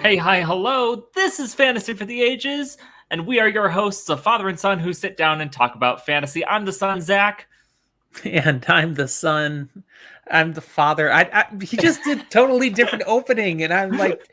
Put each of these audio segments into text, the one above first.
Hey, hi, hello. This is Fantasy for the Ages, and we are your hosts, a father and son who sit down and talk about fantasy. I'm the son, Zach. And I'm the son. I'm the father. He just did totally different opening, and I'm like,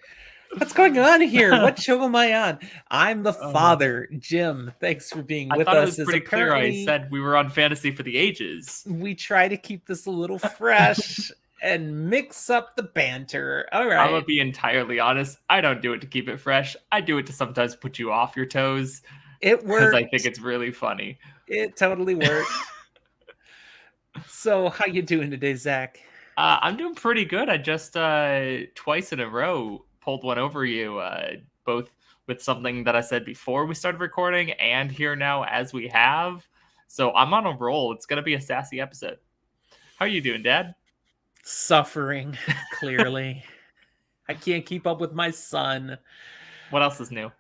what's going on here? What show am I on? I'm the Uh, father, Jim. Thanks for being I with thought it was us. As pretty clear I apparently said we were on Fantasy for the Ages. we try to keep this a little fresh and mix up the banter. All I'm gonna right, be entirely honest. I don't do it to keep it fresh. I do it to sometimes put you off your toes it because I think worked. it's really funny. It totally worked. So, how you doing today, Zach? I'm doing pretty good. I just twice in a row pulled one over you, both with something that I said before we started recording and here now as we have. So I'm on a roll. It's gonna be a sassy episode. How are you doing, Dad? Suffering, clearly. I can't keep up with my son. What else is new?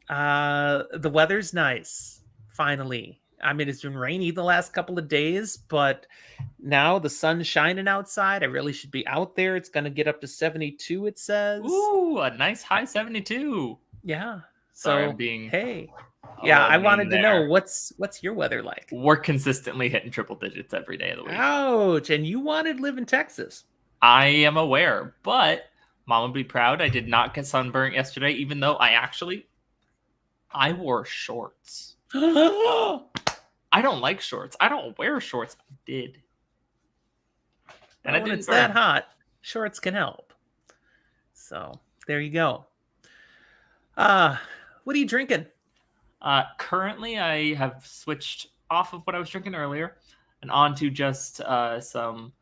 The weather's nice, finally. I mean, it's been rainy the last couple of days, but now the sun's shining outside. I really should be out there. It's going to get up to 72, it says. Ooh, a nice high 72. Yeah. Sorry, I'm So, being hey. a Yeah, little I mean wanted to know there. what's your weather like? We're consistently hitting triple digits every day of the week. Ouch. And you wanted to live in Texas. I am aware, but Mom would be proud. I did not get sunburnt yesterday, even though I wore shorts. Oh, I don't like shorts. I don't wear shorts. I did. And I when didn't it's that burn. hot, shorts can help. So, there you go. Uh, what are you drinking? Currently, I have switched off of what I was drinking earlier and onto just some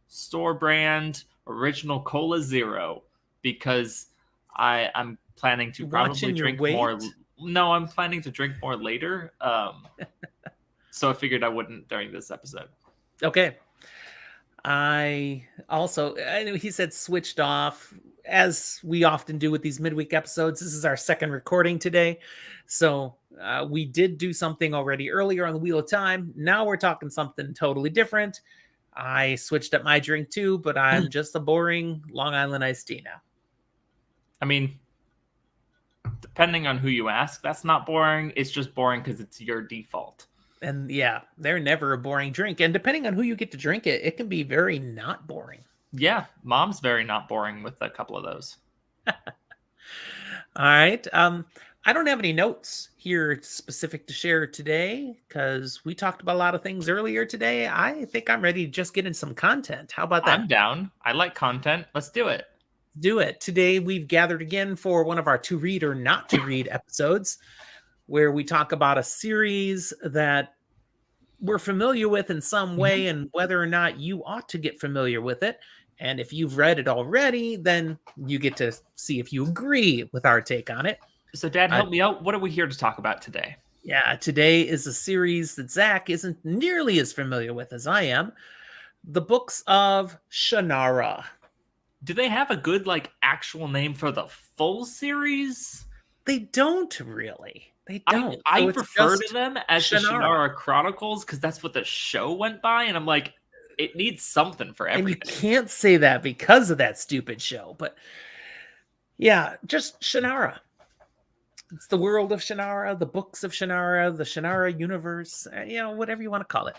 store brand original Cola Zero because I'm planning to probably Watching your drink more. weight? No, I'm planning to drink more later. So I figured I wouldn't during this episode. Okay. I know he said switched off, as we often do with these midweek episodes. This is our second recording today. So we did do something already earlier on the Wheel of Time. Now we're talking something totally different. I switched up my drink too, but I'm just a boring Long Island iced tea now. I mean, depending on who you ask, that's not boring. It's just boring because it's your default. And yeah, they're never a boring drink. And depending on who you get to drink it, it can be very not boring. Yeah, Mom's very not boring with a couple of those. All right. I don't have any notes here specific to share today because we talked about a lot of things earlier today. I think I'm ready to just get in some content. How about I'm that? down. I like content. Let's do it. Do it. Today we've gathered again for one of our to read or not to read episodes where we talk about a series that we're familiar with in some Mhm. way and whether or not you ought to get familiar with it. And if you've read it already, then you get to see if you agree with our take on it. So, Dad, Uh, help me out. What are we here to talk about today? Yeah, today is a series that Zach isn't nearly as familiar with as I am. The books of Shannara. Do they have a good, actual name for the full series? They don't really. They I don't. I So it's refer to just them as the Shannara. Shannara Chronicles because that's what the show went by, and I'm like, it needs something for And you everything. can't say that because of that stupid show. But yeah, just Shannara. It's the world of Shannara, the books of Shannara, the Shannara universe, whatever you want to call it.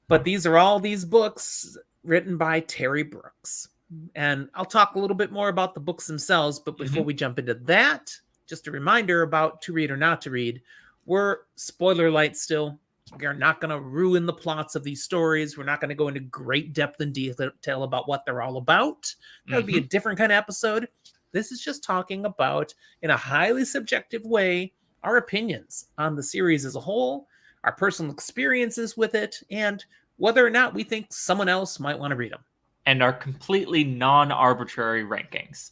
But these are all these books written by Terry Brooks. And I'll talk a little bit more about the books themselves. But before Mhm. we jump into that, just a reminder about to read or not to read. We're spoiler light still. We are not going to ruin the plots of these stories. We're not going to go into great depth and detail about what they're all about. That would be a Mhm. different kind of episode. This is just talking about, in a highly subjective way, our opinions on the series as a whole, our personal experiences with it, and whether or not we think someone else might want to read them. And are completely non-arbitrary rankings.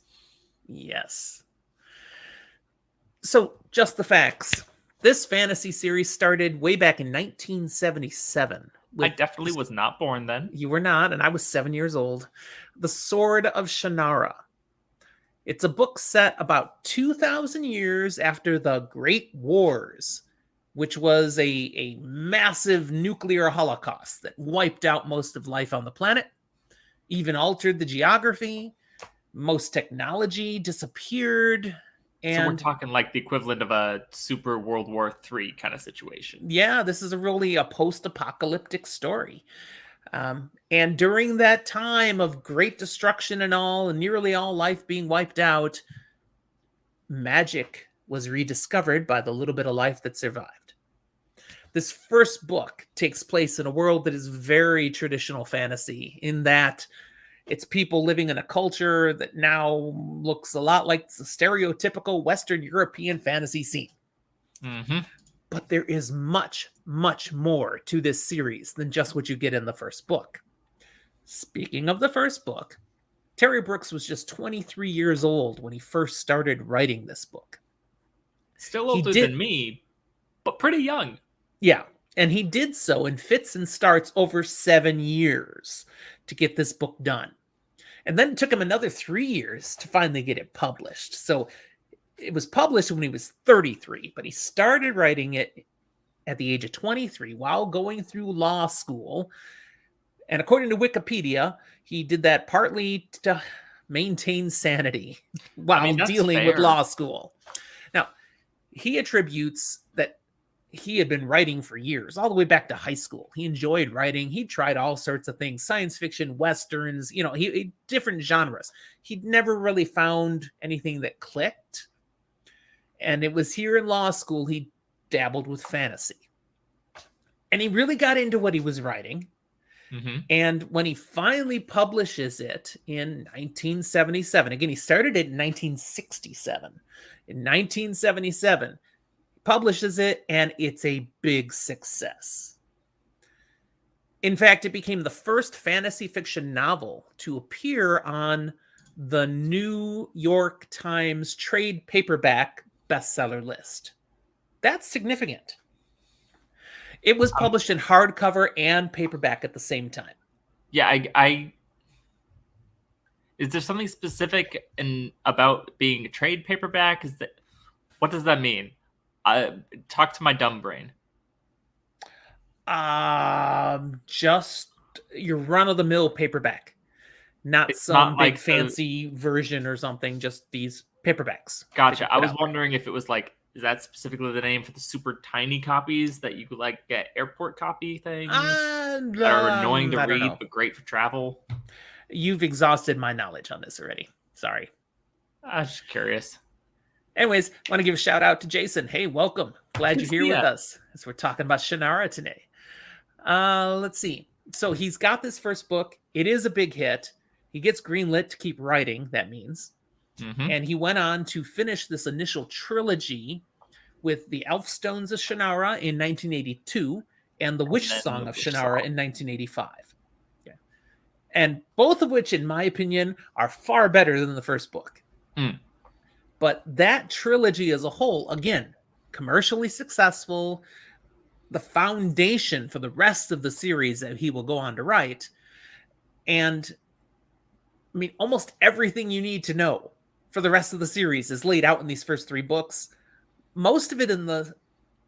Yes. So, just the facts. This fantasy series started way back in 1977 I with definitely was not born then. You were not, and I was 7 years old. The Sword of Shannara. It's a book set about 2,000 years after the Great Wars, which was a massive nuclear holocaust that wiped out most of life on the planet, even altered the geography. Most technology disappeared. So we're And talking like the equivalent of a super World War III kind of situation. yeah, this is really a post-apocalyptic story. And during that time of great destruction and all, and nearly all life being wiped out, magic was rediscovered by the little bit of life that survived. This first book takes place in a world that is very traditional fantasy, in that it's people living in a culture that now looks a lot like the stereotypical Western European fantasy scene. Mm-hmm. But there is much, much more to this series than just what you get in the first book. Speaking of the first book, Terry Brooks was just 23 years old when he first started writing this book. Still He older did, than me, but pretty young. yeah, and he did so in fits and starts over 7 years to get this book done. And then it took him another 3 years to finally get it published. So it was published when he was 33, but he started writing it at the age of 23 while going through law school. And according to Wikipedia, he did that partly to maintain sanity I while mean, that's dealing with fair. law school. Now, he attributes that he had been writing for years, all the way back to high school. He enjoyed writing. He tried all sorts of things, science fiction, westerns, different genres. He'd never really found anything that clicked. And it was here in law school he dabbled with fantasy. And he really got into what he was writing. Mm-hmm. And when he finally publishes it in 1977, again, he started it in 1967. In 1977, he publishes it, and it's a big success. In fact, it became the first fantasy fiction novel to appear on the New York Times trade paperback bestseller list. That's significant. It was published in hardcover and paperback at the same time. Yeah, I is there something specific about being a trade paperback? What does that mean? Talk to my dumb brain. Just your run-of-the-mill paperback, not It's some not big like fancy version or something. Just these paperbacks. Gotcha. I was wondering if it was like, is that specifically the name for the super tiny copies that you could like get airport copy things that are annoying to I don't read know. but great for travel? You've exhausted my knowledge on this already. Sorry. I was just curious. Anyways, want to give a shout out to Jason. Hey, welcome. Glad you're here with us as we're talking about Shannara today. Let's see. So he's got this first book. It is a big hit. He gets greenlit to keep writing, that means. Mm-hmm. And he went on to finish this initial trilogy with The Elfstones of Shannara in 1982 and The Witch Song of Shannara in 1985. Yeah. And both of which, in my opinion, are far better than the first book. Mm. But that trilogy as a whole, again, commercially successful, the foundation for the rest of the series that he will go on to write. And I mean, almost everything you need to know for the rest of the series is laid out in these first 3 books. Most of it in the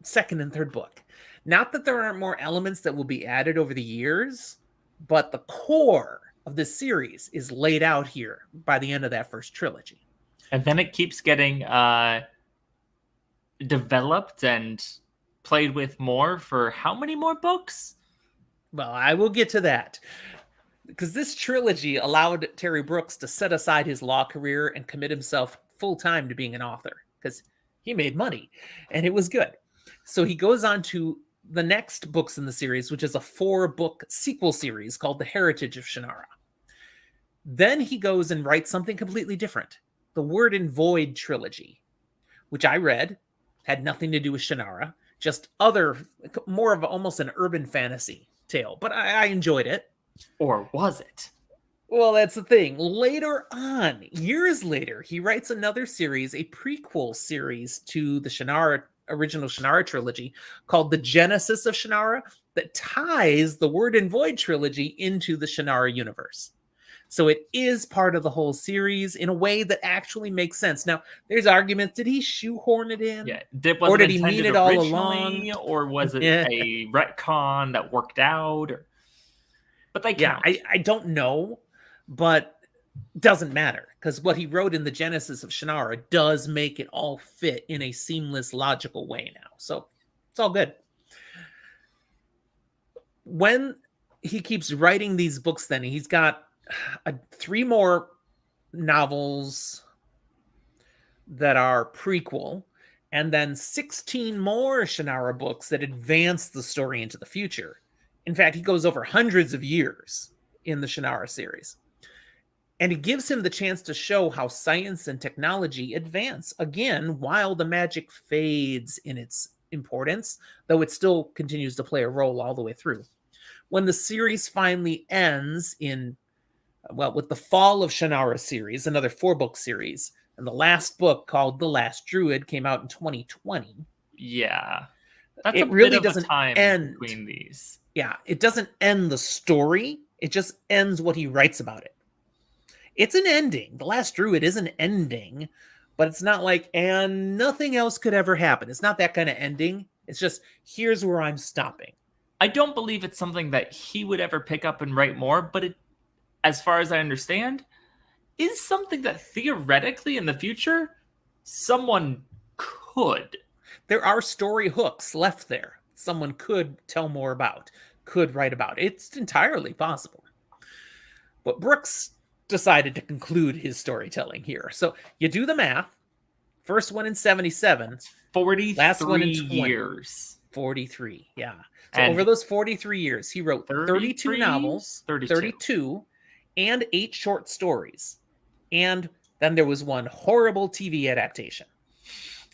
second and third book. Not that there aren't more elements that will be added over the years, but the core of this series is laid out here by the end of that first trilogy. And then it keeps getting developed and played with more for how many more books? Well, I will get to that. Because this trilogy allowed Terry Brooks to set aside his law career and commit himself full-time to being an author. Because he made money, and it was good. So he goes on to the next books in the series, which is a 4-book sequel series called The Heritage of Shannara. Then he goes and writes something completely different. The Word and Void trilogy, which I read, had nothing to do with Shannara, just more of almost an urban fantasy tale. But I enjoyed it. Or was it? Well, that's the thing. Later on, years later, he writes another series, a prequel series to the original Shannara trilogy called The Genesis of Shannara that ties the Word and Void trilogy into the Shannara universe. So it is part of the whole series in a way that actually makes sense. Now, there's arguments. Did he shoehorn it in? Yeah. Or did he mean it all along? Or was it a retcon that worked out? But they count. Yeah, I don't know. But doesn't matter because what he wrote in the Genesis of Shannara does make it all fit in a seamless, logical way now. So it's all good. When he keeps writing these books, then he's got three more novels that are prequel, and then 16 more Shannara books that advance the story into the future. In fact, he goes over hundreds of years in the Shannara series. And it gives him the chance to show how science and technology advance again while the magic fades in its importance, though it still continues to play a role all the way through. When the series finally ends in, well, with the Fall of Shannara series, another 4-book series, and the last book called The Last Druid came out in 2020. Yeah. That's a It bit really of a doesn't time end. between these. Yeah, it doesn't end the story. It just ends what he writes about it. It's an ending. The Last Druid is an ending, but it's not like, and nothing else could ever happen. It's not that kind of ending. It's just, here's where I'm stopping. I don't believe it's something that he would ever pick up and write more, but it, as far as I understand, is something that theoretically in the future someone could. There are story hooks left there. Someone could tell more about, could write about. It's entirely possible. But Brooks decided to conclude his storytelling here. So you do the math. First one in 77, last one 43 in 20. years. 43, yeah. So And over those 43 years, he wrote 32 33? novels, 32, and 8 short stories. And then there was one horrible TV adaptation.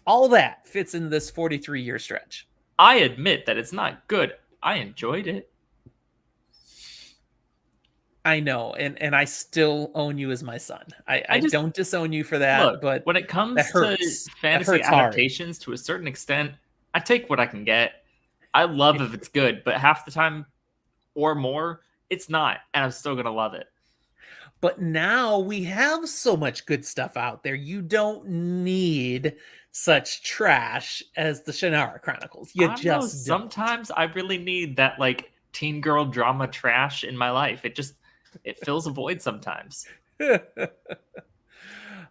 All that fits in this 43-year stretch. I admit that it's not good. I enjoyed it. I know, and I still own you as my son. I just don't disown you for that, look, but when it that comes to hurts. That fantasy hurts hard. adaptations to a certain extent, I take what I can get. I love if it's good, but half the time or more, it's not, and I'm still gonna love it. But now we have so much good stuff out there. You don't need such trash as the Shannara Chronicles. You I don't know. just don't. Sometimes I really need that like teen girl drama trash in my life. It fills a void sometimes.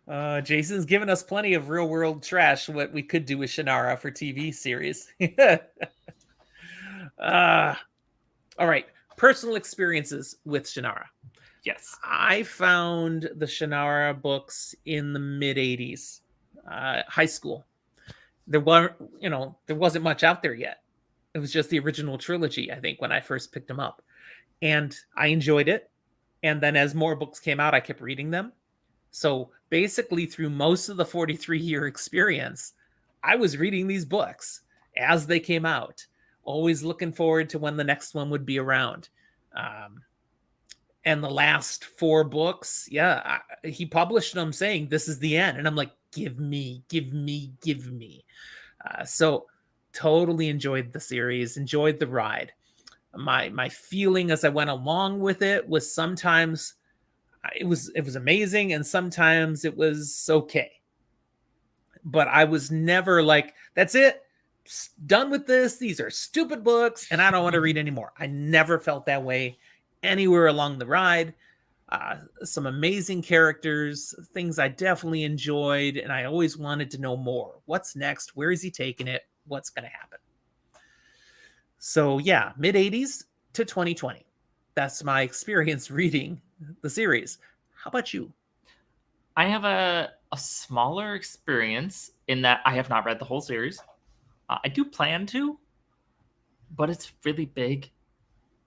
Jason's given us plenty of real world trash. What we could do with Shannara for TV series. All right. Personal experiences with Shannara. Yes. I found the Shannara books in the mid 80s, high school. There wasn't much out there yet. It was just the original trilogy, I think, when I first picked them up. And I enjoyed it. And then as more books came out, I kept reading them. So basically, through most of the 43-year experience, I was reading these books as they came out, always looking forward to when the next one would be around. And the last 4 books, yeah, he published them saying, this is the end. And I'm like, give me, give me, give me. So totally enjoyed the series, enjoyed the ride. My feeling as I went along with it was sometimes it was amazing and sometimes it was okay. But I was never like, that's it, done with this. These are stupid books and I don't want to read anymore. I never felt that way anywhere along the ride. Some amazing characters, things I definitely enjoyed, and I always wanted to know more. What's next? Where is he taking it? What's going to happen? So yeah, mid 80s to 2020. That's my experience reading the series. How about you? I have a smaller experience in that I have not read the whole series. I do plan to, but it's really big.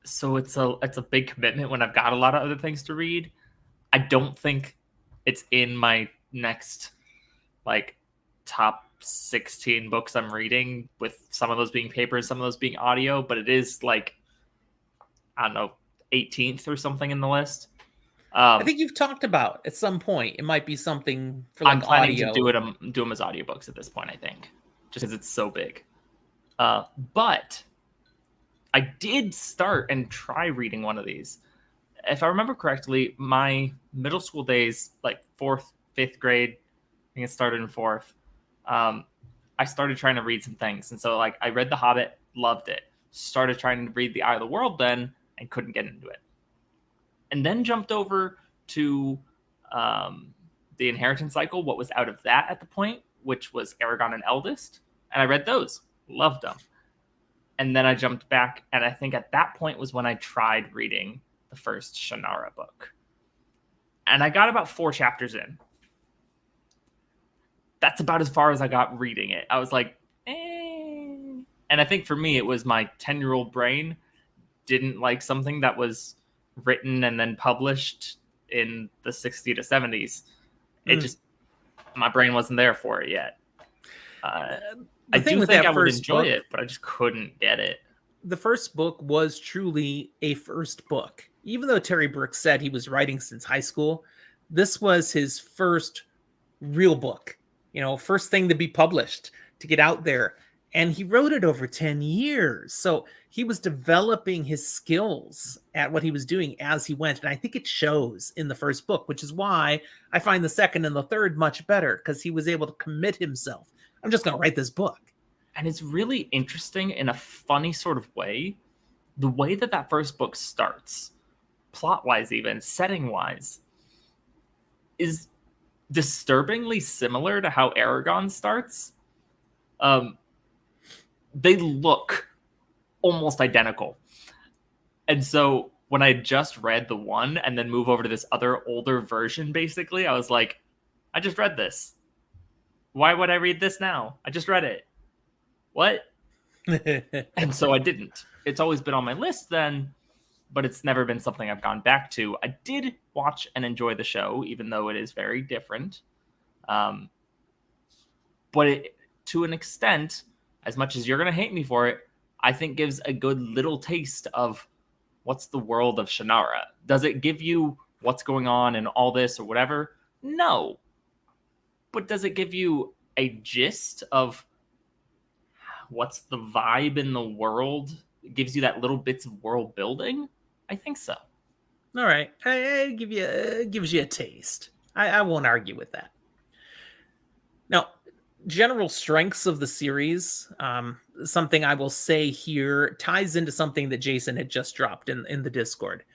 So it's a big commitment when I've got a lot of other things to read. I don't think it's in my next like top 16 books I'm reading, with some of those being paper and some of those being audio, but it is like, I don't know, 18th or something in the list. I think you've talked about at some point it might be something for like I'm planning audio. to do them as audiobooks at this point, I think, just because it's so big. But I did start and try reading one of these. If I remember correctly, my middle school days, like 4th, 5th grade, I think it started in 4th. I started trying to read some things, and so like I read The Hobbit, loved it. Started trying to read The Eye of the World then, and couldn't get into it. And then jumped over to the Inheritance Cycle, what was out of that at the point, which was Aragon and Eldest, and I read those, loved them. And then I jumped back, and I think at that point was when I tried reading the first Shannara book. And I got about 4 chapters in. That's about as far as I got reading it. I was like, eh. And I think for me, it was my 10-year-old brain didn't like something that was written and then published in the 60s to 70s. It just, my brain wasn't there for it yet. I do think I would enjoy it, but I just couldn't get it. The first book was truly a first book. Even though Terry Brooks said he was writing since high school, this was his first real book, first thing to be published, to get out there. And he wrote it over 10 years. So he was developing his skills at what he was doing as he went. And I think it shows in the first book, which is why I find the second and the third much better, because he was able to commit himself. I'm just going to write this book. And it's really interesting in a funny sort of way. The way that first book starts, plot-wise even, setting-wise, is disturbingly similar to how Aragon starts. They look almost identical. And so when I just read the one and then move over to this other older version, basically, I was like, I just read this. Why would I read this now? I just read it. What? And so I didn't. It's always been on my list then, but it's never been something I've gone back to. I did watch and enjoy the show, even though it is very different. But it, to an extent, as much as you're going to hate me for it, I think gives a good little taste of what's the world of Shannara. Does it give you what's going on and all this or whatever? No. But does it give you a gist of what's the vibe in the world? It gives you that little bits of world building? I think so. All right. I give you, it gives you a taste. I won't argue with that. Now, general strengths of the series, something I will say here ties into something that Jason had just dropped in the Discord.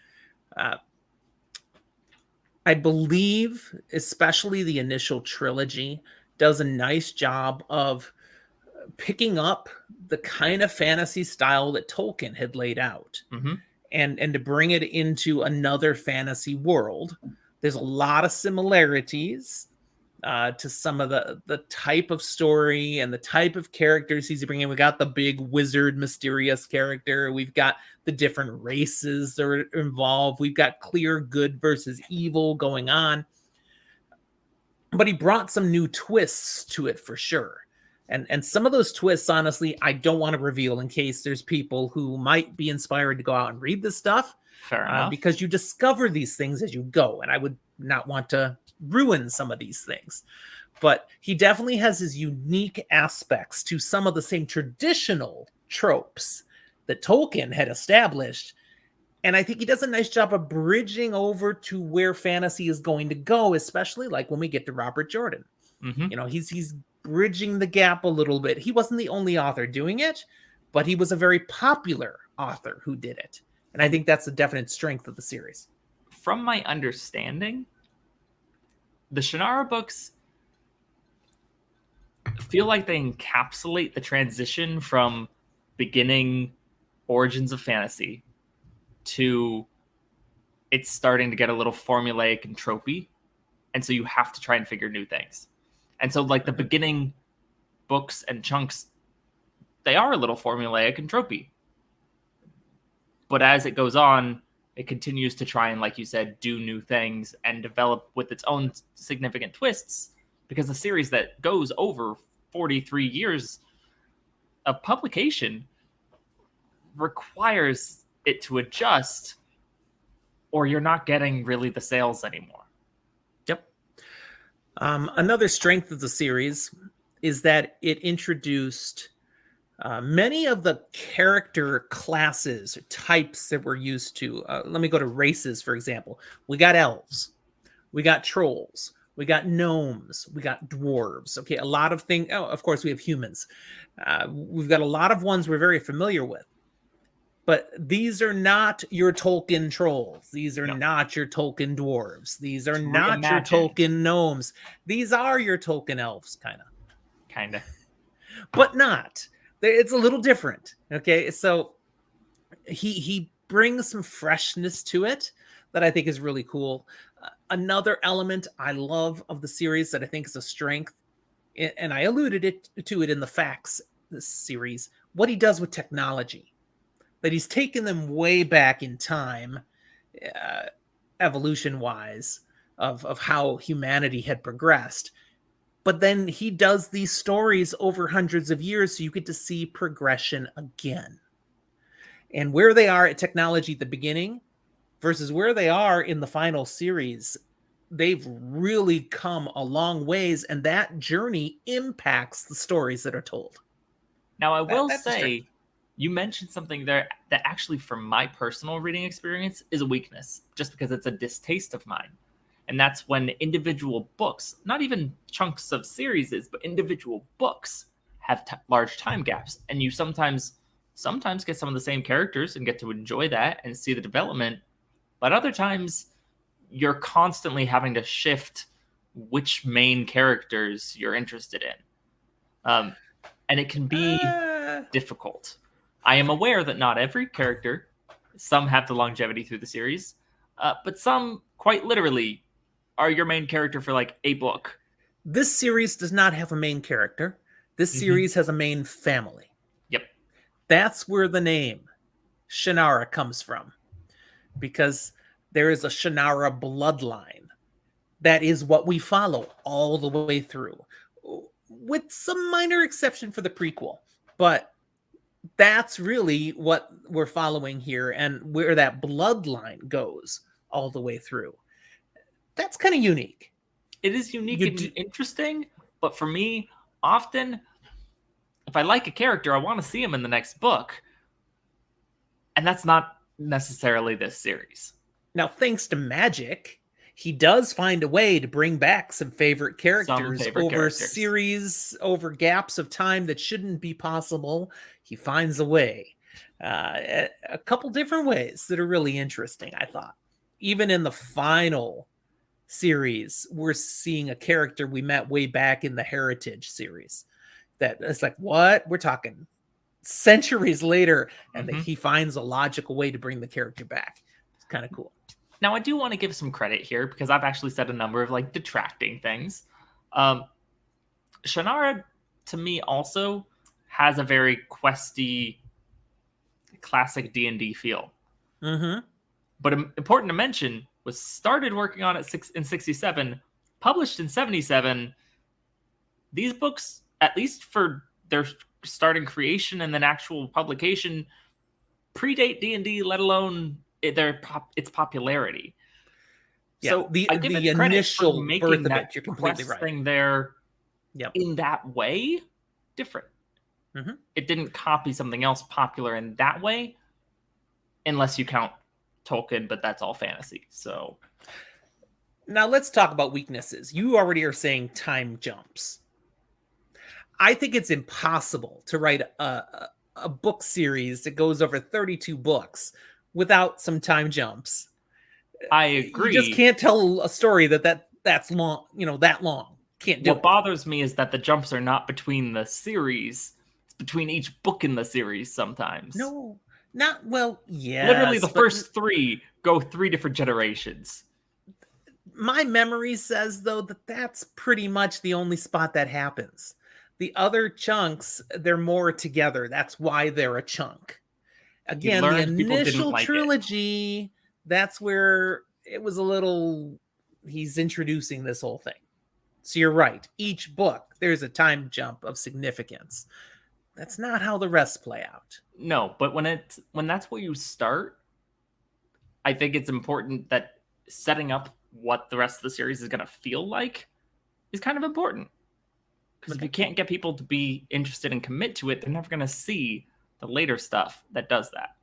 I believe, especially the initial trilogy, does a nice job of picking up the kind of fantasy style that Tolkien had laid out, and to bring it into another fantasy world. There's a lot of similarities to some of the type of story and the type of characters he's bringing. We got the big wizard, mysterious character. We've got the different races that are involved. We've got clear good versus evil going on. But he brought some new twists to it for sure. And some of those twists, honestly, I don't want to reveal in case there's people who might be inspired to go out and read this stuff. Fair enough. Because you discover these things as you go. And I would not want to ruin some of these things. But he definitely has his unique aspects to some of the same traditional tropes that Tolkien had established. And I think he does a nice job of bridging over to where fantasy is going to go, especially like when we get to Robert Jordan. He's bridging the gap a little bit. He wasn't the only author doing it, but he was a very popular author who did it. And I think that's a definite strength of the series. From my understanding, the Shannara books feel like they encapsulate the transition from beginning origins of fantasy to it's starting to get a little formulaic and tropey. And so you have to try and figure new things. And so like the beginning books and chunks, they are a little formulaic and tropey. But as it goes on, it continues to try and, like you said, do new things and develop with its own significant twists, because the series that goes over 43 years of publication requires it to adjust, or you're not getting really the sales anymore. Yep. Another strength of the series is that it introduced many of the character classes or types that we're used to. Let me go to races, for example. We got elves, we got trolls, we got gnomes, we got dwarves. Okay, a lot of things. Oh, of course, we have humans. We've got a lot of ones we're very familiar with. But these are not your Tolkien trolls. These are No, not your Tolkien dwarves. These are it's not your reimagined, Tolkien gnomes. These are your Tolkien elves, kind of, kind of. but not. It's a little different. Okay, so he brings some freshness to it that I think is really cool. Another element I love of the series that I think is a strength, and I alluded to it in the facts this series, what he does with technology. That he's taken them way back in time, uh, evolution wise, of how humanity had progressed. But then he does these stories over hundreds of years, so you get to see progression again. And where they are at technology at the beginning versus where they are in the final series, they've really come a long ways, and that journey impacts the stories that are told. Now, I will That's a strength. say, you mentioned something there that actually, from my personal reading experience, is a weakness, just because it's a distaste of mine. And that's when individual books, not even chunks of series, but individual books have large time gaps. And you sometimes get some of the same characters and get to enjoy that and see the development. But other times, you're constantly having to shift which main characters you're interested in. Um, and it can be Uh, difficult. I am aware that not every character, some have the longevity through the series, but some quite literally are your main character for like a book. this series does not have a main character. This Mm-hmm. series has a main family. Yep. That's where the name Shannara comes from, because there is a Shannara bloodline. That is what we follow all the way through, with some minor exception for the prequel. But that's really what we're following here, and where that bloodline goes all the way through. That's kind of unique. It is unique You do, and interesting, but for me, often, if I like a character, I want to see him in the next book. And that's not necessarily this series. now, thanks to magic, he does find a way to bring back some favorite Some characters favorite over characters. series, over gaps of time that shouldn't be possible. He finds a way. A couple different ways that are really interesting, I thought. Even in the final series, we're seeing a character we met way back in the Heritage series. That it's like, what? We're talking centuries later, and Mm-hmm. he finds a logical way to bring the character back. It's kind of cool. Now, I do want to give some credit here because I've actually said a number of like detracting things. Um, Shannara, to me, also has a very questy, classic D&D feel. Mm-hmm. But important to mention, was started working on it in 67, published in 77. These books, at least for their starting creation and then actual publication, predate D&D, let alone its popularity. Yeah, So the I give the it credit for initial birth making of that it. You're completely quest right. thing there Yep. in that way different. Mm-hmm. It didn't copy something else popular in that way, unless you count Tolkien, but that's all fantasy. So Now let's talk about weaknesses. You already are saying time jumps. I think it's impossible to write a book series that goes over 32 books without some time jumps. I You just agree. can't tell a story that's long, that long. Can't do What it. bothers me is that the jumps are not between the series, it's between each book in the series sometimes. No, not well, Literally, the yes, but first three go 3 different generations. my memory says though that that's pretty much the only spot that happens. The other chunks, they're more together. That's why they're a chunk. He Again, the learned people didn't initial like it. trilogy, that's where it was a little, he's introducing this whole thing. So you're right. Each book, there's a time jump of significance. That's not how the rest play out. No, but when that's where you start, I think it's important that setting up what the rest of the series is going to feel like is kind of important. Because if Okay. you can't get people to be interested and commit to it, they're never going to see the later stuff that does that.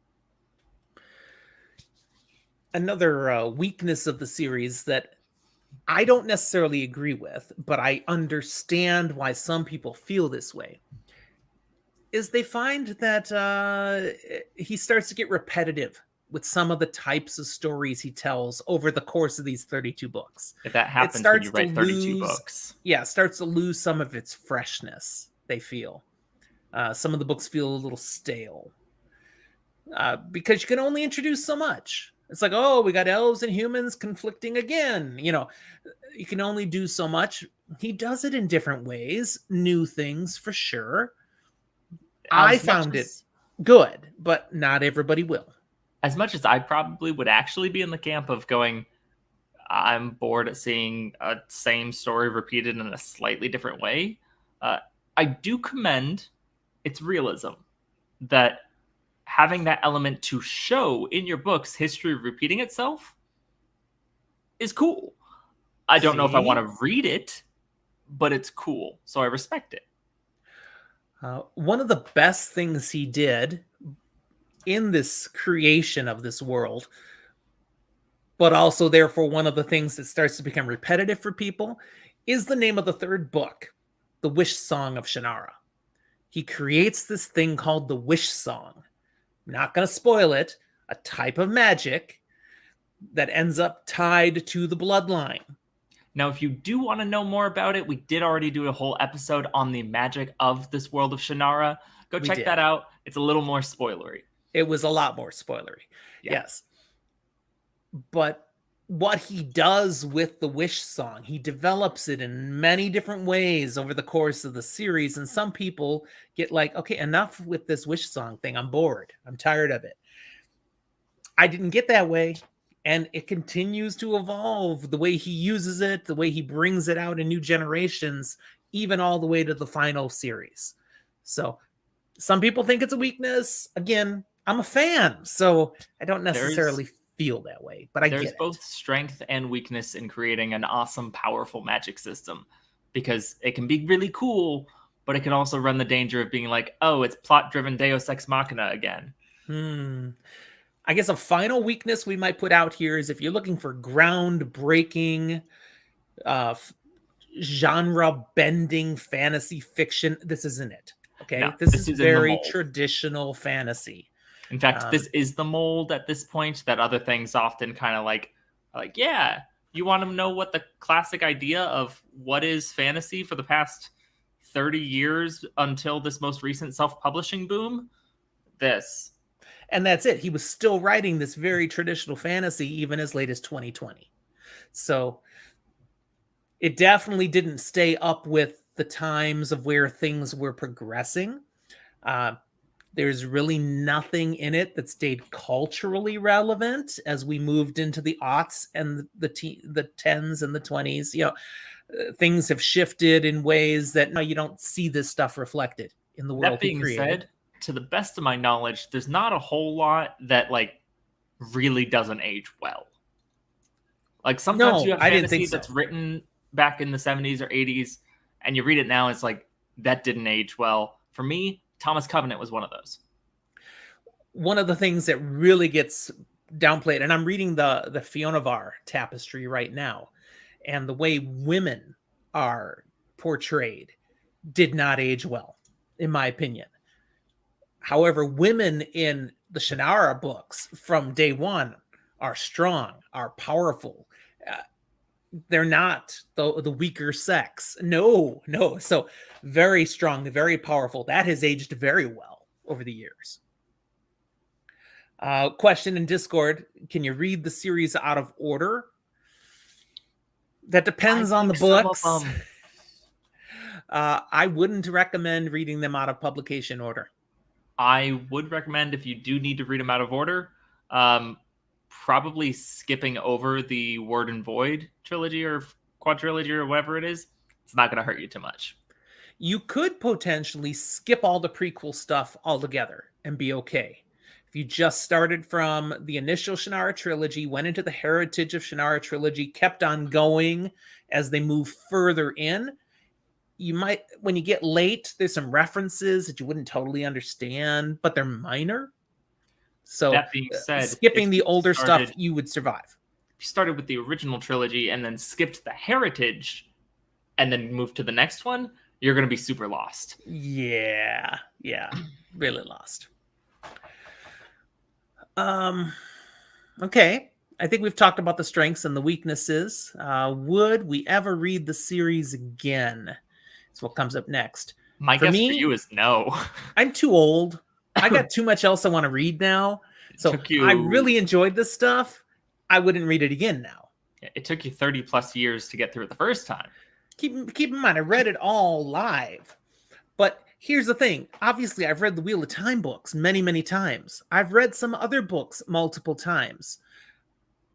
Another weakness of the series that I don't necessarily agree with, but I understand why some people feel this way. is they find that he starts to get repetitive with some of the types of stories he tells over the course of these 32 books. If that It happens when you starts to write 32 lose, books. yeah, starts to lose some of its freshness, they feel. Some of the books feel a little stale because you can only introduce so much. It's like, oh, we got elves and humans conflicting again. You can only do so much. He does it in different ways, new things for sure. I As much found it as good, but not everybody will. as much as I probably would actually be in the camp of going, I'm bored at seeing a same story repeated in a slightly different way. Uh, I do commend its realism that having that element to show in your books history repeating itself is cool. I don't know if I want See? to read it, but it's cool, so I respect it. One of the best things he did in this creation of this world, but also therefore one of the things that starts to become repetitive for people, is the name of the third book, The Wish Song of Shannara. He creates this thing called the Wish Song. I'm not going to spoil it, a type of magic that ends up tied to the bloodline. Now, if you do want to know more about it, we did already do a whole episode on the magic of this world of Shannara. Go We check did. that out. It's a little more spoilery. It was a lot more spoilery. Yeah. Yes. But what he does with the Wish Song, he develops it in many different ways over the course of the series. And some people get like, okay, enough with this Wish Song thing. I'm bored. I'm tired of it. I didn't get that way. And it continues to evolve the way he uses it, the way he brings it out in new generations, even all the way to the final series. So some people think it's a weakness. Again, I'm a fan, so I don't necessarily feel that way, but I get There's it. both strength and weakness in creating an awesome, powerful magic system because it can be really cool, but it can also run the danger of being like, oh, it's plot-driven Deus Ex Machina again. I guess a final weakness we might put out here is if you're looking for groundbreaking, genre-bending fantasy fiction, this isn't it. Okay, No, this this is is in the very mold. traditional fantasy. In fact, this is the mold at this point that other things often kind of like, yeah, you want to know what the classic idea of what is fantasy for the past 30 years until this most recent self-publishing boom? This. And that's it. He was still writing this very traditional fantasy even as late as 2020. So it definitely didn't stay up with the times of where things were progressing. There's really nothing in it that stayed culturally relevant as we moved into the aughts and the tens and the 20s. Things have shifted in ways that now you don't see this stuff reflected in the world That he being created. said, to the best of my knowledge, there's not a whole lot that like really doesn't age well. Like sometimes you No, have I didn't fantasy think so. that's written back in the 70s or 80s, and you read it now, it's like that didn't age well. For me, Thomas Covenant was one of those. One of the things that really gets downplayed, and I'm reading the Fiona Var tapestry right now, and the way women are portrayed did not age well, in my opinion. However, women in the Shannara books from day one are strong, are powerful. They're not the weaker sex. No. So very strong, very powerful. That has aged very well over the years. Question in Discord: can you read the series out of order? That depends on the books. I wouldn't recommend reading them out of publication order. I would recommend if you do need to read them out of order, probably skipping over the Word and Void trilogy or quadrilogy or whatever it is. It's not going to hurt you too much. You could potentially skip all the prequel stuff altogether and be okay. If you just started from the initial Shannara trilogy, went into the Heritage of Shannara trilogy, kept on going as they move further in, you might, when you get late, there's some references that you wouldn't totally understand, but they're minor. So That being said, skipping the older stuff, you would survive. If you started with the original trilogy and then skipped the Heritage and then moved to the next one, you're going to be super lost. Yeah, really lost. Okay. I think we've talked about the strengths and the weaknesses. Would we ever read the series again? That's what comes up next. My For guess for me, you is no. I'm too old. I got too much else I want to read now. It So took I you really enjoyed this stuff. I wouldn't read it again now. it took you 30 plus years to get through it the first time. Keep in mind, I read it all live. But here's the thing. Obviously, I've read the Wheel of Time books many, many times. I've read some other books multiple times.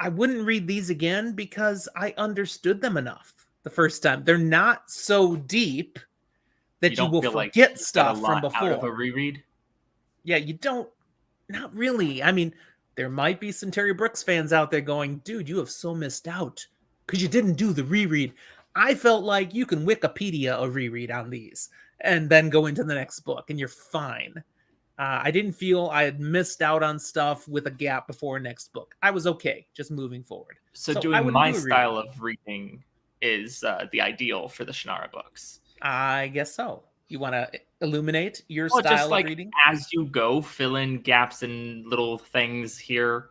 I wouldn't read these again because I understood them enough the first time. They're not so deep You that you don't will feel like forget you get a stuff from lot out of a before. reread? Yeah, you don't, not really. I mean, there might be some Terry Brooks fans out there going, dude, you have so missed out because you didn't do the reread. I felt like you can Wikipedia a reread on these and then go into the next book and you're fine. I didn't feel I had missed out on stuff with a gap before next book. I was okay just moving forward. So So I doing wouldn't my do a reread. style of reading is the ideal for the Shannara books. I guess so. You want to illuminate your Well, just style of like reading? as you go, fill in gaps and little things here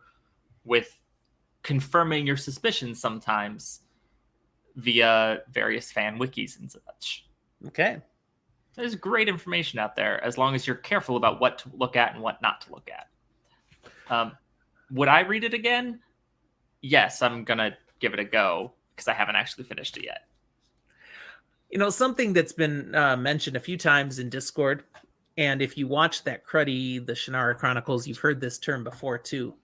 with confirming your suspicions sometimes via various fan wikis and such. Okay. There's great information out there as long as you're careful about what to look at and what not to look at. Would I read it again? Yes, I'm going to give it a go because I haven't actually finished it yet. You know, something that's been mentioned a few times in Discord, and if you watch that Cruddy, the Shannara Chronicles, you've heard this term before too.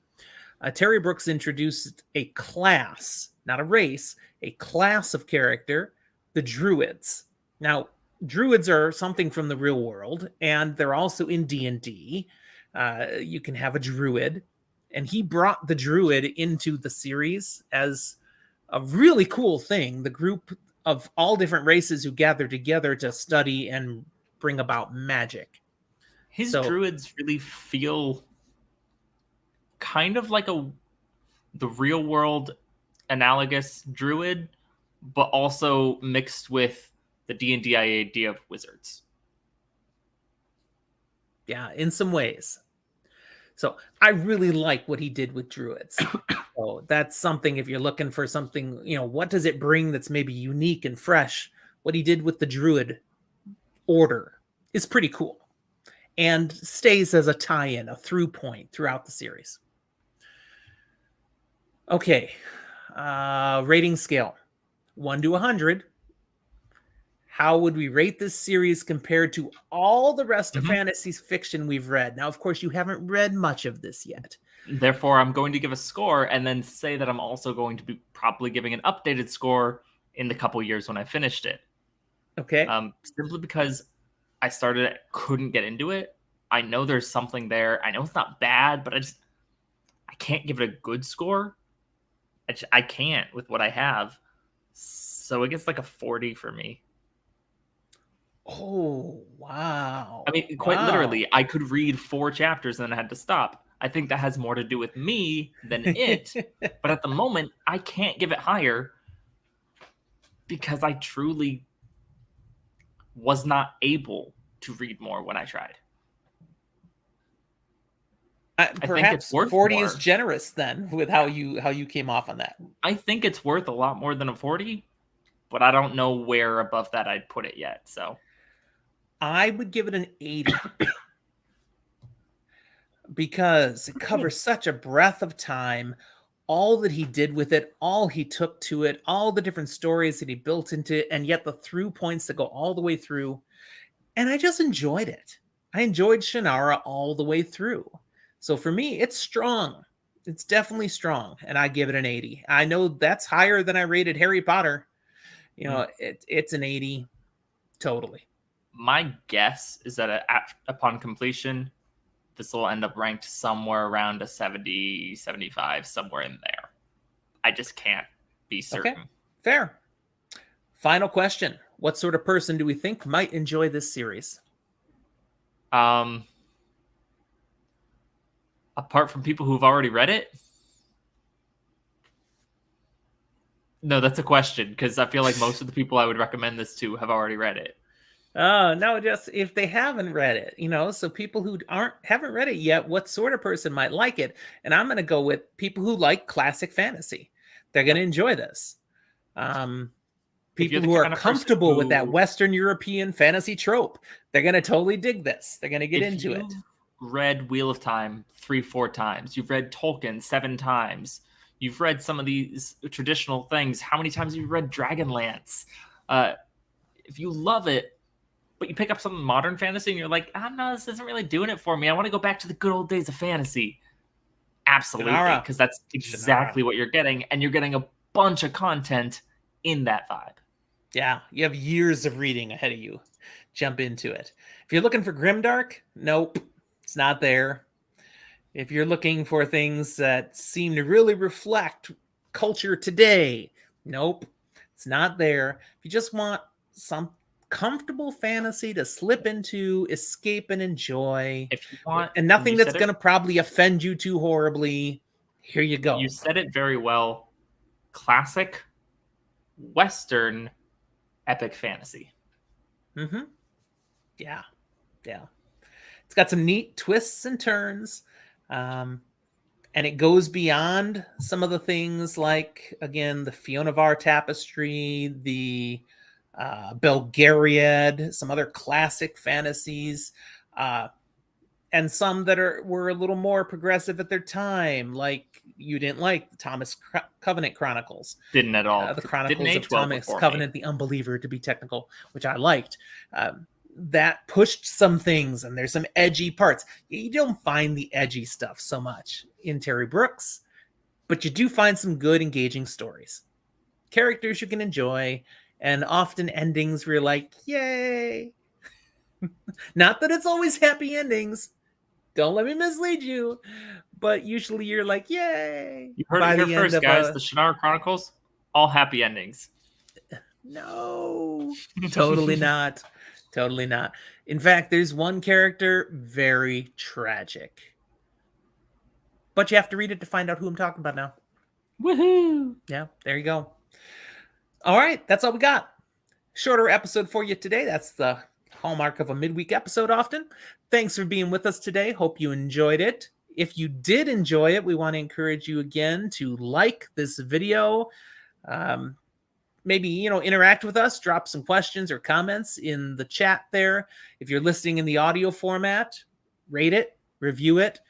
Terry Brooks introduced a class, not a race, a class of character, the Druids. Now, Druids are something from the real world, and they're also in D&D. You can have a Druid, and he brought the Druid into the series as a really cool thing. The group of all different races who gather together to study and bring about magic. His So, druids really feel kind of like the real world analogous druid, but also mixed with the D&D idea of wizards. yeah, in some ways. So I really like what he did with druids. So that's something, if you're looking for something, you know, what does it bring that's maybe unique and fresh? What he did with the druid order is pretty cool and stays as a tie-in, a through point throughout the series. Okay, rating scale 1 to 100. How would we rate this series compared to all the rest of Mhm. fantasy fiction we've read? Now, of course, you haven't read much of this yet. Therefore, I'm going to give a score and then say that I'm also going to be probably giving an updated score in the couple years when I finished it. Okay. Simply because I started it, couldn't get into it. I know there's something there. I know it's not bad, but I can't give it a good score. I can't with what I have. So it gets like a 40 for me. Oh, wow. I mean, quite Wow. literally, I could read 4 chapters and then I had to stop. I think that has more to do with me than it. But at the moment, I can't give it higher because I truly was not able to read more when I tried. I think it's Perhaps worth 40 is more. generous then with how you came off on that. I think it's worth a lot more than a 40, but I don't know where above that I'd put it yet. So I would give it an 80 because it covers such a breadth of time, all that he did with it, all he took to it, all the different stories that he built into it, and yet the through points that go all the way through. And I just enjoyed it. I enjoyed Shannara all the way through. So for me, it's strong. It's definitely strong, and I give it an 80. I know that's higher than I rated Harry Potter. You know, it's an 80 totally. my guess is that upon completion, this will end up ranked somewhere around a 70, 75, somewhere in there. I just can't be Okay, certain. fair. Final question. What sort of person do we think might enjoy this series? Apart from people who've already read it? No, that's a question because I feel like most of the people I would recommend this to have already read it. Oh, no, just if they haven't read it, so people who haven't read it yet, what sort of person might like it? And I'm going to go with people who like classic fantasy. They're going to Yep. enjoy this. Um, If you're People the who are kind of person comfortable with that who, Western European fantasy trope, they're going to totally dig this. They're going to get if into you've it. read Wheel of Time 3, 4 times, you've read Tolkien 7 times, you've read some of these traditional things. How many times have you read Dragonlance? If you love it, but you pick up some modern fantasy and you're like, I don't know, this isn't really doing it for me. I want to go back to the good old days of fantasy. Absolutely, Shannara. because that's Shannara. exactly what you're getting, and you're getting a bunch of content in that vibe. Yeah, you have years of reading ahead of you. Jump into it. If you're looking for grimdark, nope, it's not there. If you're looking for things that seem to really reflect culture today, nope, it's not there. If you just want some comfortable fantasy to slip into, escape, and enjoy, If you want, and and nothing that's going to probably offend you too horribly, here you you go. said it very well. Classic Western epic fantasy. Mm-hmm. Yeah. Yeah. It's got some neat twists and turns. And it goes beyond some of the things like, again, the Fionavar tapestry, the Belgariad, some other classic fantasies, and some that were a little more progressive at their time, like you didn't like the Thomas Covenant Chronicles. Didn't at all. The Didn't Chronicles of age well Thomas before Covenant, the Unbeliever, to be technical, which I liked. That pushed some things, and there's some edgy parts. You don't find the edgy stuff so much in Terry Brooks, but you do find some good, engaging stories. Characters you can enjoy, and often endings where you're like, yay. Not that it's always happy endings. Don't let me mislead you. But usually you're like, yay. You heard by it here the end first, of guys. The Shannara Chronicles, all happy endings. No, totally not. Totally not. In fact, there's one character, very tragic. But you have to read it to find out who I'm talking about now. Woohoo! Yeah, there you go. All right, that's all we got. Shorter episode for you today. That's the hallmark of a midweek episode often. Thanks for being with us today. Hope you enjoyed it. If you did enjoy it, we want to encourage you again to like this video. Maybe, interact with us, drop some questions or comments in the chat there. If you're listening in the audio format, rate it, review it,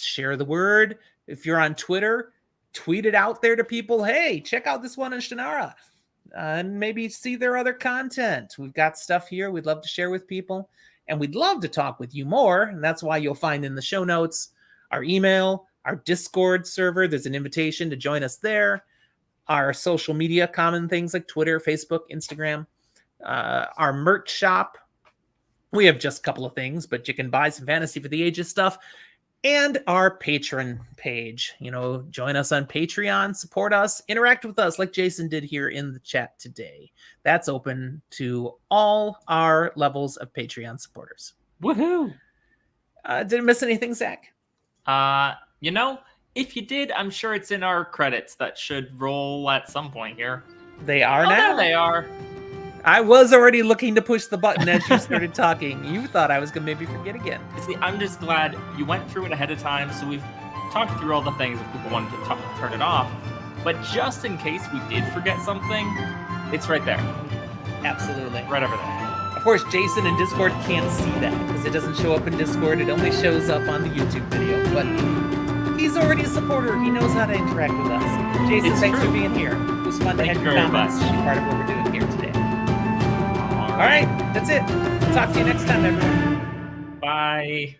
share the word. If you're on Twitter, tweet it out there to people. Hey, check out this one in Shannara. And maybe see their other content. We've got stuff here we'd love to share with people. And we'd love to talk with you more. And that's why you'll find in the show notes our email, our Discord server. There's an invitation to join us there. Our social media common things like Twitter, Facebook, Instagram, our merch shop. We have just a couple of things, but you can buy some Fantasy for the Ages stuff. And our Patreon page. Join us on Patreon, support us, interact with us like Jason did here in the chat today. That's open to all our levels of Patreon supporters. Woohoo! Did I miss anything, Zach? If you did, I'm sure it's in our credits that should roll at some point here. They are now. There they are. I was already looking to push the button as you started talking. You thought I was going to maybe forget again. See, I'm just glad you went through it ahead of time, so we've talked through all the things if people wanted to turn it off. But just in case we did forget something, it's right there. Absolutely. Right over there. Of course, Jason in Discord can't see that because it doesn't show up in Discord. It only shows up on the YouTube video. But he's already a supporter. He knows how to interact with us. Jason, thanks for being here. It was fun to have your comments be part of what we're doing here today. All right, that's it. Talk to you next time, everyone. Bye.